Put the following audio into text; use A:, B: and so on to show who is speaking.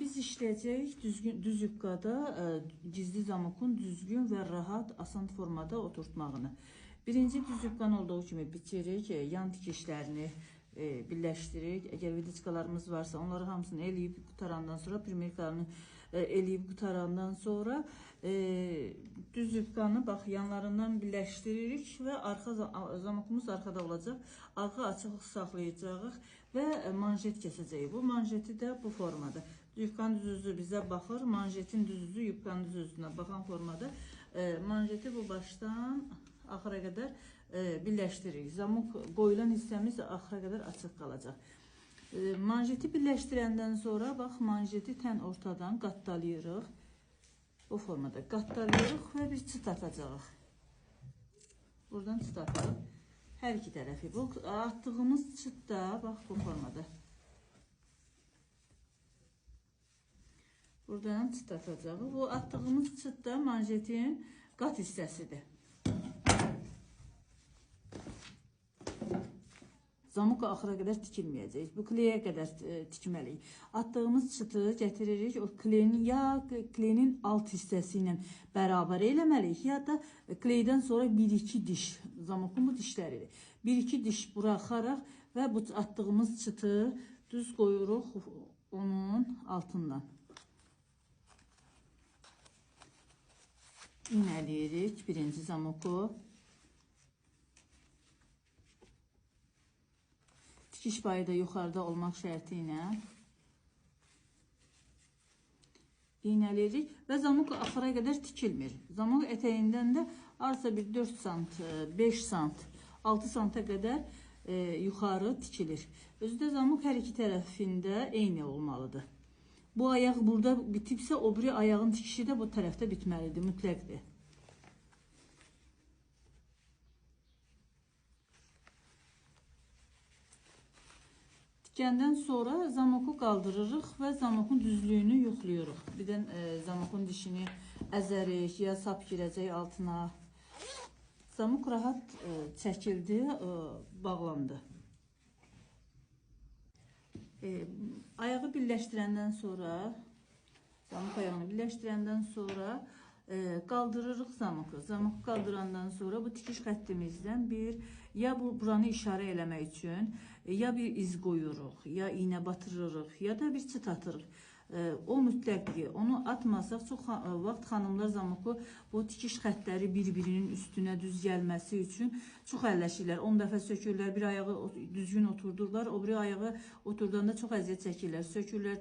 A: biz işləyəcəyik düz yubqada gizli zamokun düzgün və rahat, asan formada oturtmağını. Birinci düz yubqan olduğu kimi bitirik, yan tikişlərini birləşdiririk. Əgər vidickalarımız varsa onları hamısını eləyib qutarandan sonra, primerkalarını eləyib qutarandan sonra düz yubqanı bax yanlarından birləşdiririk və zamokumuz arxada olacaq. Arxa açıq saxlayacağıq və manjet kəsəcəyik. Bu manjeti də bu formada. Yubqanın düzü bizə baxır, manjetin düzü yubqanın düzüne baxan formada manjeti bu başdan axıra qədər birləşdiririk. Zamok qoyulan hissəmiz axıra qədər açıq qalacaq. Manjeti birləşdirəndən sonra bax manjeti tən ortadan qatdalayırıq. Bu formada qatdalayırıq və bir çıt atacağıq. Buradan çıt atarıq. Hər iki tərəfi. Bu attığımız çıt da bax bu formada. Buradan çıt atacağıq. Bu attığımız çıt da manjetin qat hissəsidir. Zamok axıra qədər tikilməyəcək. Bu kleyə qədər tikməliyik. Attığımız çıtı gətiririk. O kleyin alt hissəsi ilə bərabər eləməliyik. Ya da kleydən sonra 1-2 diş. Zamokun bu dişləridir. 1-2 diş buraxaraq və bu attığımız çıtı düz qoyuruq onun altından. İğnələyirik birinci zamoku. Tikiş payı da yuxarıda olmaq şərti ilə iğnələyirik və zamok axıra qədər tikilmir. Zamok ətəyindən də arsa bir 4 sant, 5 sant, 6 santa qədər yuxarı tikilir. Özü də zamok hər iki tərəfində eyni olmalıdır. Bu ayaq burada bitibsə, o biri ayağın tikişi də bu tərəfdə bitməlidir, mütləqdir. Tikəndən sonra zamoku qaldırırıq və zamokun düzlüyünü yoxlayırıq. Birdən zamokun dişini əzərik, ya sap girəcək altına. Zamok rahat çəkildi, bağlandı. Ayağı birləşdirəndən sonra, zamok ayağını birləşdirəndən sonra qaldırırıq zamoku. Zamoku qaldırandan sonra bu tikiş xəttimizdən ya buranı işarə eləmək üçün ya bir iz qoyuruq, ya iğnə batırırıq, ya da bir çıt atırıq. O mütləqdir. Onu atmasaq çox vaxt xanımlar zamoku bu tikiş xətləri bir-birinin üstünə düz gəlməsi üçün çox əlləşirlər. 10 dəfə sökürlər, bir ayağı düzgün oturdurlar, o biri ayağı oturdanda çox əziyyət çəkirlər, sökürlər.